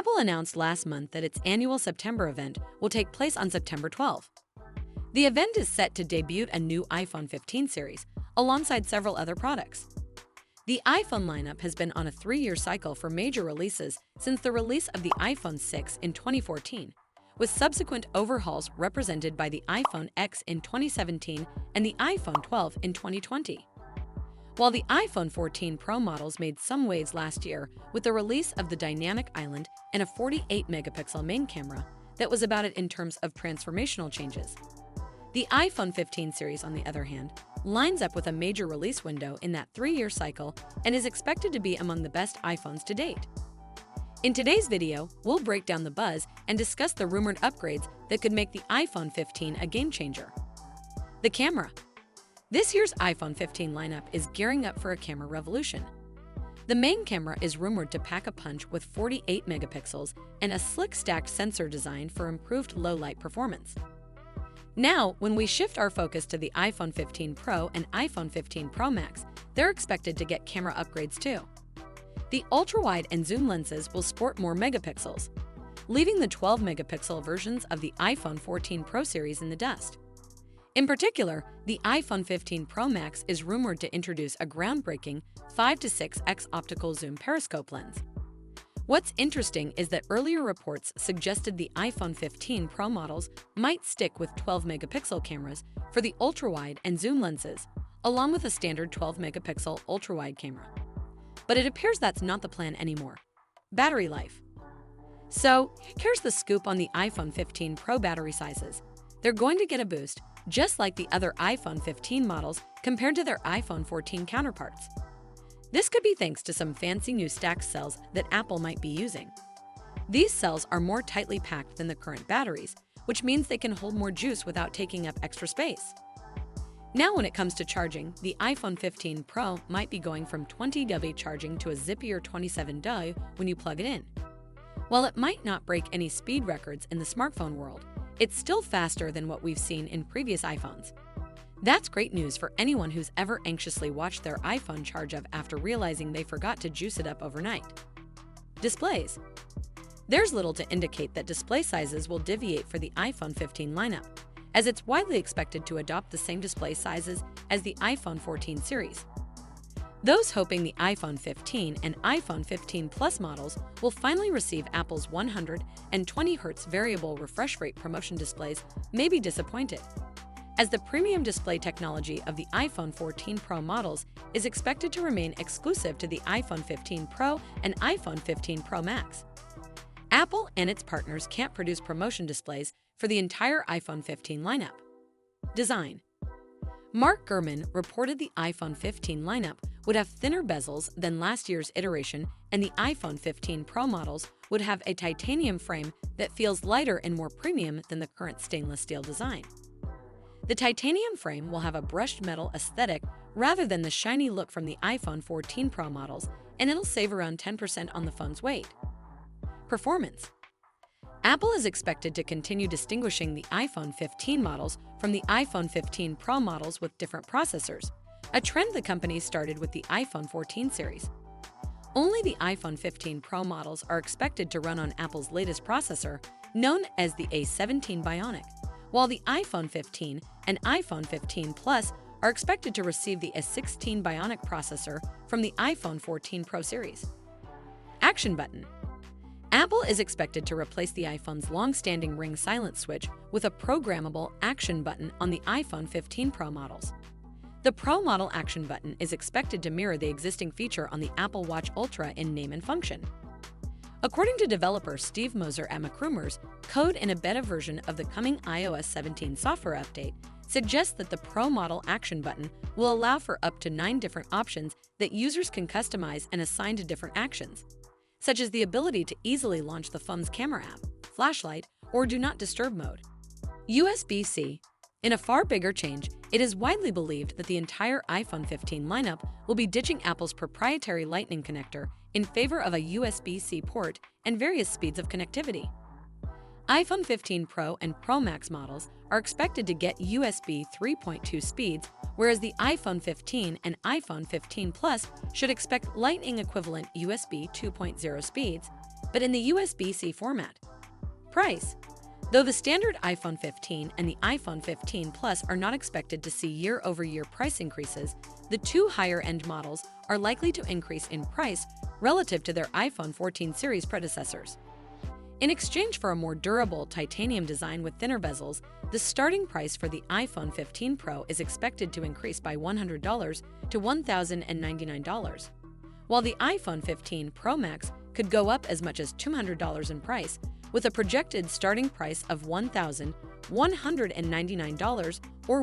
Apple announced last month that its annual September event will take place on September 12. The event is set to debut a new iPhone 15 series, alongside several other products. The iPhone lineup has been on a 3-year cycle for major releases since the release of the iPhone 6 in 2014, with subsequent overhauls represented by the iPhone X in 2017 and the iPhone 12 in 2020. While the iPhone 14 Pro models made some waves last year with the release of the Dynamic Island and a 48-megapixel main camera that was about it in terms of transformational changes. The iPhone 15 series, on the other hand, lines up with a major release window in that 3-year cycle and is expected to be among the best iPhones to date. In today's video, we'll break down the buzz and discuss the rumored upgrades that could make the iPhone 15 a game-changer. The camera. This year's iPhone 15 lineup is gearing up for a camera revolution. The main camera is rumored to pack a punch with 48 megapixels and a slick stacked sensor design for improved low-light performance. Now, when we shift our focus to the iPhone 15 Pro and iPhone 15 Pro Max, they're expected to get camera upgrades too. The ultra-wide and zoom lenses will sport more megapixels, leaving the 12-megapixel versions of the iPhone 14 Pro series in the dust. In particular, the iPhone 15 Pro Max is rumored to introduce a groundbreaking 5 to 6x optical zoom periscope lens. What's interesting is that earlier reports suggested the iPhone 15 Pro models might stick with 12-megapixel cameras for the ultra-wide and zoom lenses, along with a standard 12-megapixel ultra-wide camera. But it appears that's not the plan anymore. Battery life. So, here's the scoop on the iPhone 15 Pro battery sizes. They're going to get a boost, just like the other iPhone 15 models compared to their iPhone 14 counterparts. This could be thanks to some fancy new stacked cells that Apple might be using. These cells are more tightly packed than the current batteries, which means they can hold more juice without taking up extra space. Now when it comes to charging, the iPhone 15 Pro might be going from 20W charging to a zippier 27W when you plug it in. While it might not break any speed records in the smartphone world, it's still faster than what we've seen in previous iPhones. That's great news for anyone who's ever anxiously watched their iPhone charge up after realizing they forgot to juice it up overnight. Displays. There's little to indicate that display sizes will deviate for the iPhone 15 lineup, as it's widely expected to adopt the same display sizes as the iPhone 14 series. Those hoping the iPhone 15 and iPhone 15 Plus models will finally receive Apple's 120Hz variable refresh rate promotion displays may be disappointed, as the premium display technology of the iPhone 14 Pro models is expected to remain exclusive to the iPhone 15 Pro and iPhone 15 Pro Max. Apple and its partners can't produce promotion displays for the entire iPhone 15 lineup. Design. Mark Gurman reported the iPhone 15 lineup would have thinner bezels than last year's iteration, and the iPhone 15 Pro models would have a titanium frame that feels lighter and more premium than the current stainless steel design. The titanium frame will have a brushed metal aesthetic rather than the shiny look from the iPhone 14 Pro models, and it'll save around 10% on the phone's weight. Performance. Apple is expected to continue distinguishing the iPhone 15 models from the iPhone 15 Pro models with different processors, a trend the company started with the iPhone 14 series. Only the iPhone 15 Pro models are expected to run on Apple's latest processor, known as the A17 Bionic, while the iPhone 15 and iPhone 15 Plus are expected to receive the A16 Bionic processor from the iPhone 14 Pro series. Action button. Apple is expected to replace the iPhone's long-standing ring silent switch with a programmable action button on the iPhone 15 Pro models. The Pro model action button is expected to mirror the existing feature on the Apple Watch Ultra in name and function. According to developer Steve Moser at MacRumors, code in a beta version of the coming iOS 17 software update suggests that the Pro model action button will allow for up to 9 different options that users can customize and assign to different actions, such as the ability to easily launch the phone's camera app, flashlight, or Do Not Disturb mode. USB-C. In a far bigger change, it is widely believed that the entire iPhone 15 lineup will be ditching Apple's proprietary Lightning connector in favor of a USB-C port and various speeds of connectivity. iPhone 15 Pro and Pro Max models are expected to get USB 3.2 speeds, whereas the iPhone 15 and iPhone 15 Plus should expect Lightning equivalent USB 2.0 speeds, but in the USB-C format. Price. Though the standard iPhone 15 and the iPhone 15 Plus are not expected to see year-over-year price increases, the two higher-end models are likely to increase in price relative to their iPhone 14 series predecessors. In exchange for a more durable titanium design with thinner bezels, the starting price for the iPhone 15 Pro is expected to increase by $100 to $1,099, while the iPhone 15 Pro Max could go up as much as $200 in price, with a projected starting price of $1,199 or